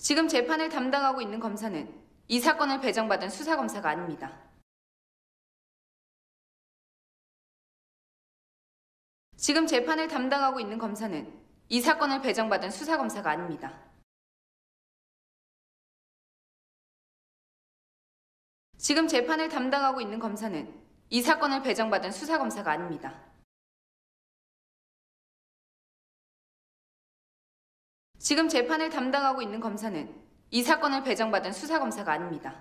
지금 재판을 담당하고 있는 검사는 이 사건을 배정받은 수사검사가 아닙니다. 지금 재판을 담당하고 있는 검사는 이 사건을 배정받은 수사검사가 아닙니다. 지금 재판을 담당하고 있는 검사는 이 사건을 배정받은 수사검사가 아닙니다. 지금 재판을 담당하고 있는 검사는 이 사건을 배정받은 수사검사가 아닙니다.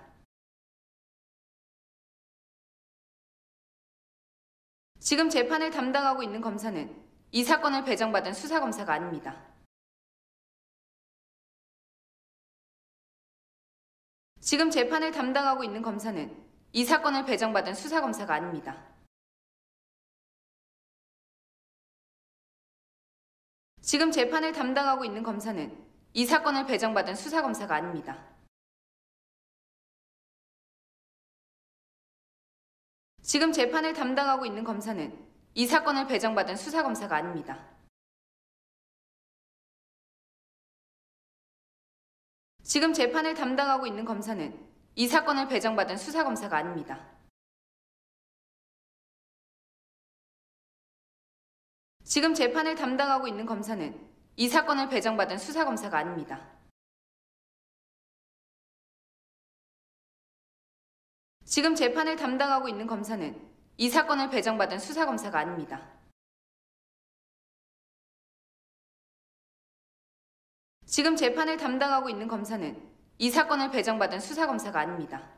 지금 재판을 담당하고 있는 검사는 이 사건을 배정받은 수사검사가 아닙니다. 지금 재판을 담당하고 있는 검사는 이 사건을 배정받은 수사검사가 아닙니다. 지금 재판을 담당하고 있는 검사는 이 사건을 배정받은 수사검사가 아닙니다. 지금 재판을 담당하고 있는 검사는 이 사건을 배정받은 수사검사가 아닙니다. 지금 재판을 담당하고 있는 검사는 이 사건을 배정받은 수사검사가 아닙니다. 지금 재판을 담당하고 있는 검사는 이 사건을 배정받은 수사검사가 아닙니다. 지금 재판을 담당하고 있는 검사는 이 사건을 배정받은 수사검사가 아닙니다. 지금 재판을 담당하고 있는 검사는 이 사건을 배정받은 수사검사가 아닙니다.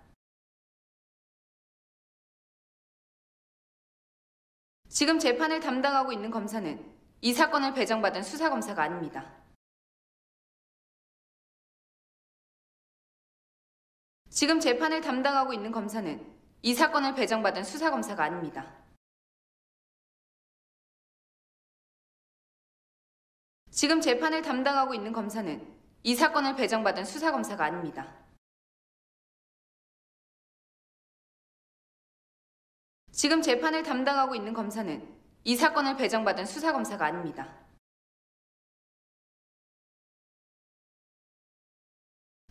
지금 재판을 담당하고 있는 검사는 이 사건을 배정받은 수사검사가 아닙니다. 지금 재판을 담당하고 있는 검사는 이 사건을 배정받은 수사검사가 아닙니다. 지금 재판을 담당하고 있는 검사는 이 사건을 배정받은 수사검사가 아닙니다. 지금 재판을 담당하고 있는 검사는 이 사건을 배정받은 수사검사가 아닙니다.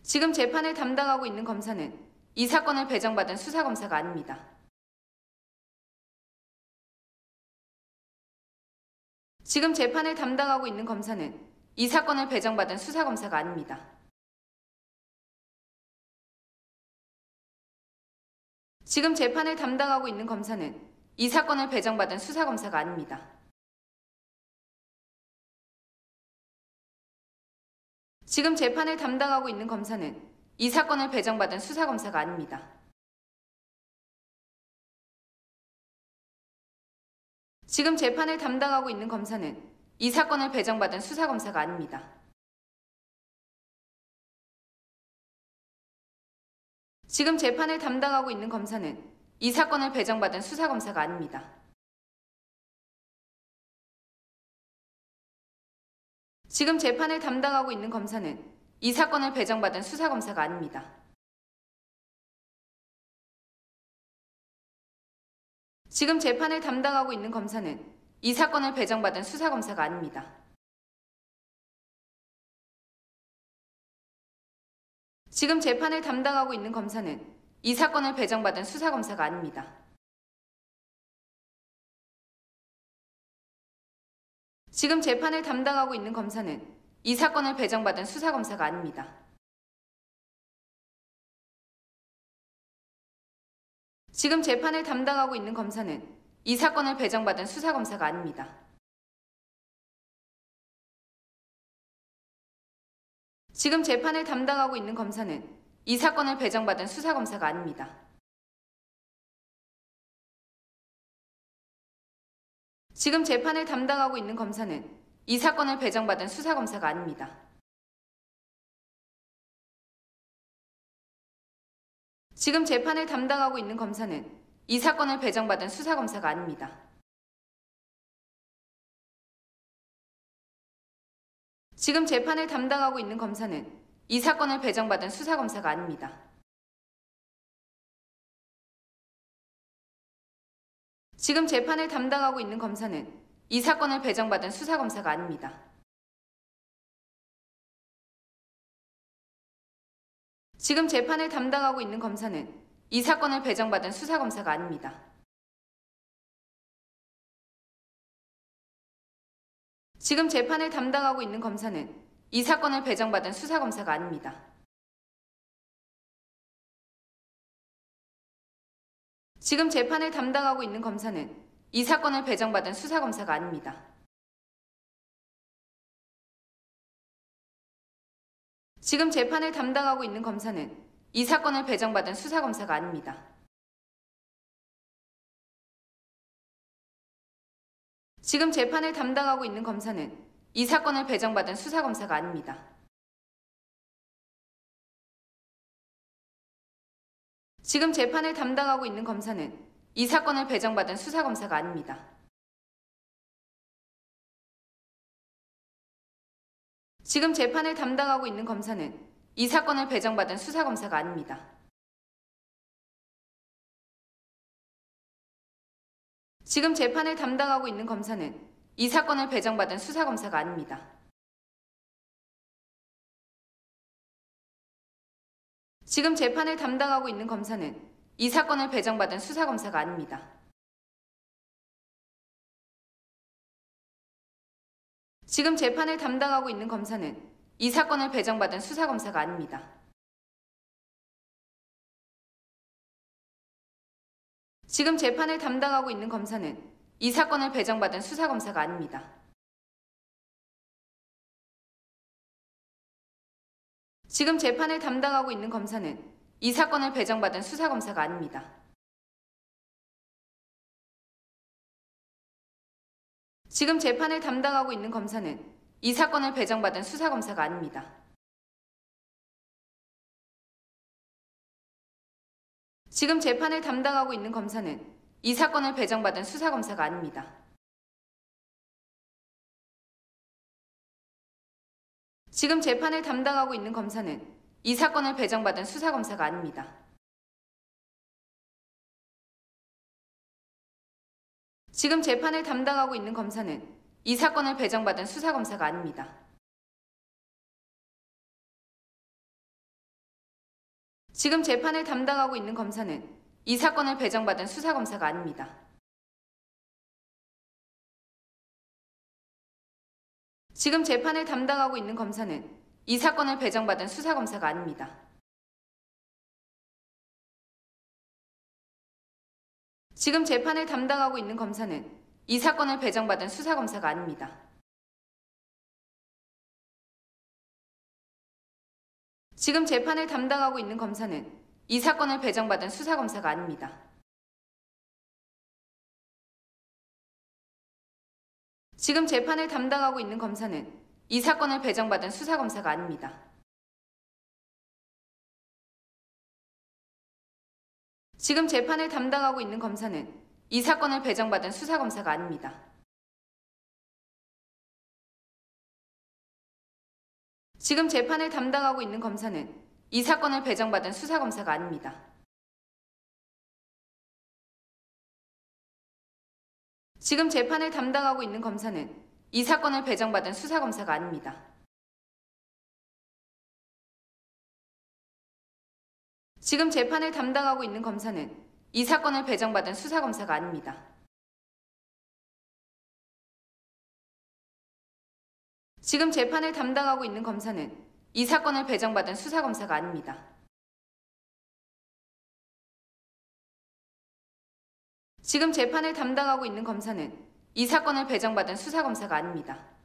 지금 재판을 담당하고 있는 검사는 이 사건을 배정받은 수사검사가 아닙니다. 지금 재판을 담당하고 있는 검사는 이 사건을 배정받은 수사검사가 아닙니다. 지금 재판을 담당하고 있는 검사는 이 사건을 배정받은 수사검사가 아닙니다. 지금 재판을 담당하고 있는 검사는 이 사건을 배정받은 수사검사가 아닙니다. 지금 재판을 담당하고 있는 검사는 이 사건을 배정받은 수사검사가 아닙니다. 지금 재판을 담당하고 있는 검사는 이 사건을 배정받은 수사검사가 아닙니다. 지금 재판을 담당하고 있는 검사는 이 사건을 배정받은 수사검사가 아닙니다. 지금 재판을 담당하고 있는 검사는 이 사건을 배정받은 수사검사가 아닙니다. 지금 재판을 담당하고 있는 검사는 이 사건을 배정받은 수사검사가 아닙니다. 지금 재판을 담당하고 있는 검사는 이 사건을 배정받은 수사검사가 아닙니다. 지금 재판을 담당하고 있는 검사는 이 사건을 배정받은 수사검사가 아닙니다. 지금 재판을 담당하고 있는 검사는 이 사건을 배정받은 수사검사가 아닙니다. 지금 재판을 담당하고 있는 검사는 이 사건을 배정받은 수사검사가 아닙니다. 지금 재판을 담당하고 있는 검사는 이 사건을 배정받은 수사검사가 아닙니다. 지금 재판을 담당하고 있는 검사는 이 사건을 배정받은 수사검사가 아닙니다. 지금 재판을 담당하고 있는 검사는 이 사건을 배정받은 수사검사가 아닙니다. 지금 재판을 담당하고 있는 검사는 이 사건을 배정받은 수사검사가 아닙니다. 지금 재판을 담당하고 있는 검사는 이 사건을 배정받은 수사검사가 아닙니다. 지금 재판을 담당하고 있는 검사는 이 사건을 배정받은 수사검사가 아닙니다. 지금 재판을 담당하고 있는 검사는 이 사건을 배정받은 수사검사가 아닙니다. 지금 재판을 담당하고 있는 검사는 이 사건을 배정받은 수사검사가 아닙니다. 지금 재판을 담당하고 있는 검사는 이 사건을 배정받은 수사검사가 아닙니다. 지금 재판을 담당하고 있는 검사는 이 사건을 배정받은 수사검사가 아닙니다. 지금 재판을 담당하고 있는 검사는 이 사건을 배정받은 수사검사가 아닙니다. 지금 재판을 담당하고 있는 검사는 이 사건을 배정받은 수사검사가 아닙니다. 지금 재판을 담당하고 있는 검사는 이 사건을 배정받은 수사검사가 아닙니다. 지금 재판을 담당하고 있는 검사는 이 사건을 배정받은 수사검사가 아닙니다. 지금 재판을 담당하고 있는 검사는 이 사건을 배정받은 수사검사가 아닙니다. 지금 재판을 담당하고 있는 검사는 이 사건을 배정받은 수사검사가 아닙니다. 지금 재판을 담당하고 있는 검사는 이 사건을 배정받은 수사검사가 아닙니다. 지금 재판을 담당하고 있는 검사는 이 사건을 배정받은 수사검사가 아닙니다. 지금 재판을 담당하고 있는 검사는 이 사건을 배정받은 수사검사가 아닙니다. 지금 재판을 담당하고 있는 검사는 이 사건을 배정받은 수사검사가 아닙니다. 지금 재판을 담당하고 있는 검사는 이 사건을 배정받은 수사검사가 아닙니다. 지금 재판을 담당하고 있는 검사는 이 사건을 배정받은 수사검사가 아닙니다. 지금 재판을 담당하고 있는 검사는 이 사건을 배정받은 수사검사가 아닙니다. 지금 재판을 담당하고 있는 검사는 이 사건을 배정받은 수사검사가 아닙니다. 지금 재판을 담당하고 있는 검사는 이 사건을 배정받은 수사검사가 아닙니다. 지금 재판을 담당하고 있는 검사는 이 사건을 배정받은 수사검사가 아닙니다. 지금 재판을 담당하고 있는 검사는 이 사건을 배정받은 수사검사가 아닙니다. 지금 재판을 담당하고 있는 검사는 이 사건을 배정받은 수사검사가 아닙니다. 지금 재판을 담당하고 있는 검사는 이 사건을 배정받은 수사검사가 아닙니다. 지금 재판을 담당하고 있는 검사는 이 사건을 배정받은 수사검사가 아닙니다.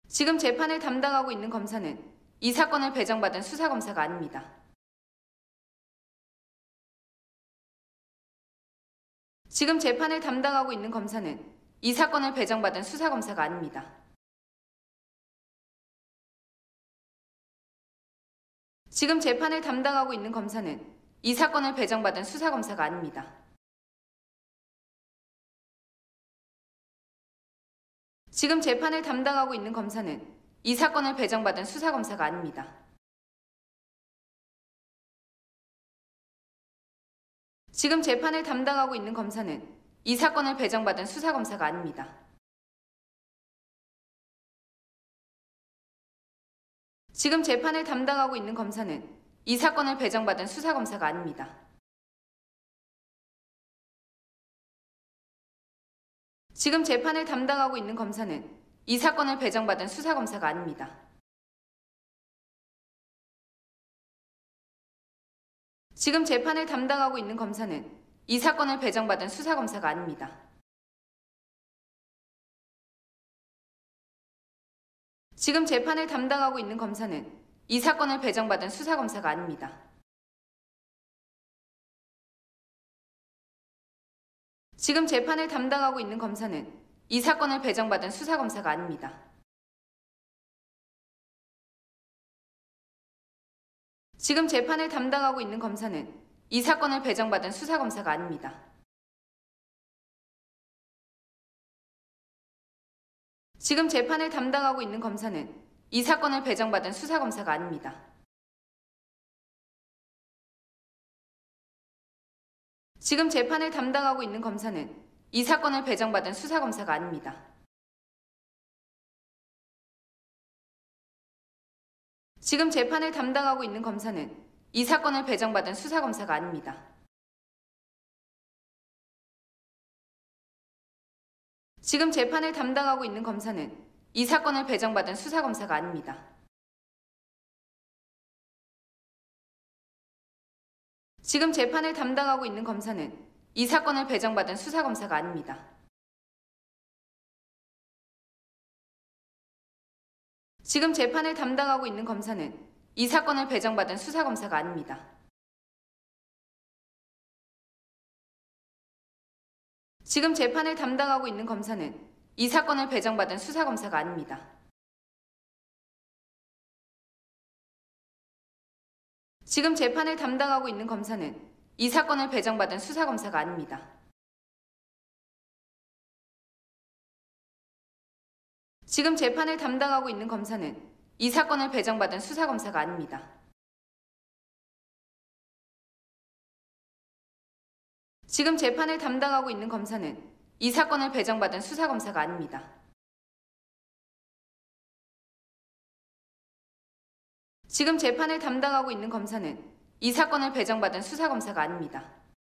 지금 재판을 담당하고 있는 검사는 이 사건을 배정받은 수사검사가 아닙니다. 지금 재판을 담당하고 있는 검사는 이 사건을 배정받은 수사검사가 아닙니다. 지금 재판을 담당하고 있는 검사는 이 사건을 배정받은 수사검사가 아닙니다. 지금 재판을 담당하고 있는 검사는 이 사건을 배정받은 수사검사가 아닙니다. 지금 재판을 담당하고 있는 검사는 이 사건을 배정받은 수사검사가 아닙니다. 지금 재판을 담당하고 있는 검사는 이 사건을 배정받은 수사검사가 아닙니다. 지금 재판을 담당하고 있는 검사는 이 사건을 배정받은 수사검사가 아닙니다. 지금 재판을 담당하고 있는 검사는 이 사건을 배정받은 수사검사가 아닙니다. 지금 재판을 담당하고 있는 검사는 이 사건을 배정받은 수사검사가 아닙니다. 지금 재판을 담당하고 있는 검사는 이 사건을 배정받은 수사검사가 아닙니다. 지금 재판을 담당하고 있는 검사는 이 사건을 배정받은 수사검사가 아닙니다. 지금 재판을 담당하고 있는 검사는 이 사건을 배정받은 수사검사가 아닙니다. 지금 재판을 담당하고 있는 검사는 이 사건을 배정받은 수사검사가 아닙니다. 지금 재판을 담당하고 있는 검사는 이 사건을 배정받은 수사검사가 아닙니다. 지금 재판을 담당하고 있는 검사는 이 사건을 배정받은 수사검사가 아닙니다. 지금 재판을 담당하고 있는 검사는 이 사건을 배정받은 수사검사가 아닙니다. 지금 재판을 담당하고 있는 검사는 이 사건을 배정받은 수사검사가 아닙니다. 지금 재판을 담당하고 있는 검사는 이 사건을 배정받은 수사검사가 아닙니다. 지금 재판을 담당하고 있는 검사는 이 사건을 배정받은 수사검사가 아닙니다. 지금 재판을 담당하고 있는 검사는 이 사건을 배정받은 수사검사가 아닙니다. 지금 재판을 담당하고 있는 검사는 이 사건을 배정받은 수사검사가 아닙니다. 지금 재판을 담당하고 있는 검사는 이 사건을 배정받은 수사검사가 아닙니다.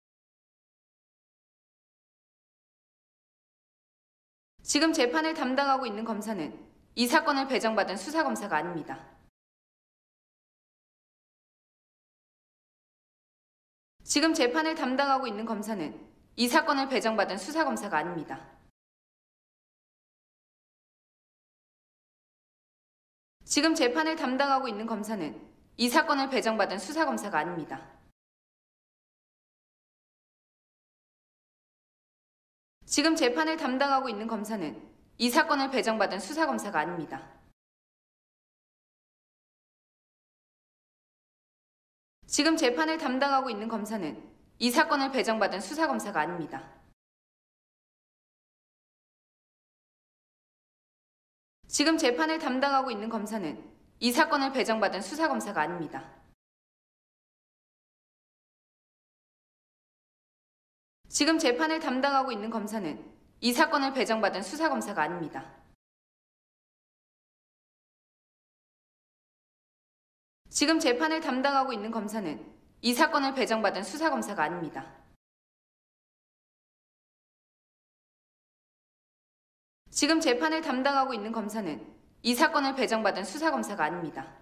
지금 재판을 담당하고 있는 검사는 이 사건을 배정받은 수사검사가 아닙니다. 지금 재판을 담당하고 있는 검사는 이 사건을 배정받은 수사검사가 아닙니다. 지금 재판을 담당하고 있는 검사는 이 사건을 배정받은 수사검사가 아닙니다. 지금 재판을 담당하고 있는 검사는 이 사건을 배정받은 수사검사가 아닙니다. 지금 재판을 담당하고 있는 검사는 이 사건을 배정받은 수사검사가 아닙니다. 지금 재판을 담당하고 있는 검사는 이 사건을 배정받은 수사검사가 아닙니다. 지금 재판을 담당하고 있는 검사는 이 사건을 배정받은 수사검사가 아닙니다. 지금 재판을 담당하고 있는 검사는 이 사건을 배정받은 수사검사가 아닙니다. 지금 재판을 담당하고 있는 검사는 이 사건을 배정받은 수사검사가 아닙니다.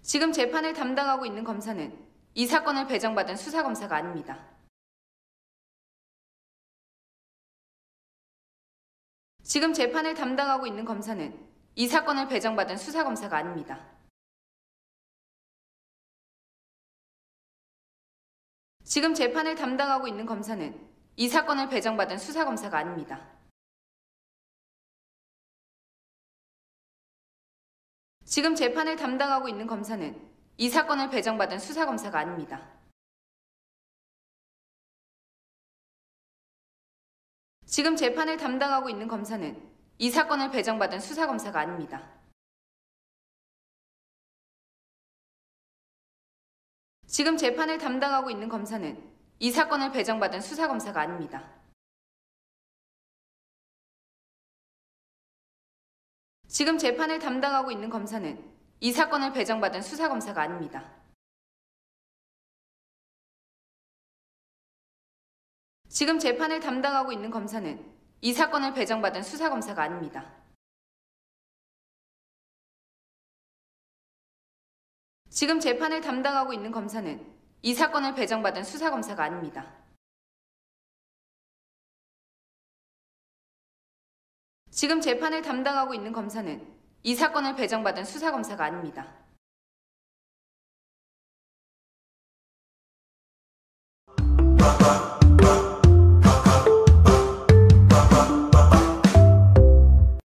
지금 재판을 담당하고 있는 검사는 이 사건을 배정받은 수사검사가 아닙니다. 지금 재판을 담당하고 있는 검사는 이 사건을 배정받은 수사검사가 아닙니다. 지금 재판을 담당하고 있는 검사는 이 사건을 배정받은 수사검사가 아닙니다. 지금 재판을 담당하고 있는 검사는 이 사건을 배정받은 수사검사가 아닙니다. 지금 재판을 담당하고 있는 검사는 이 사건을 배정받은 수사검사가 아닙니다. 지금 재판을 담당하고 있는 검사는 이 사건을 배정받은 수사검사가 아닙니다. 지금 재판을 담당하고 있는 검사는 이 사건을 배정받은 수사검사가 아닙니다. 지금 재판을 담당하고 있는 검사는 이 사건을 배정받은 수사검사가 아닙니다. 지금 재판을 담당하고 있는 검사는 이 사건을 배정받은 수사검사가 아닙니다. 지금 재판을 담당하고 있는 검사는 이 사건을 배정받은 수사검사가 아닙니다. Bye.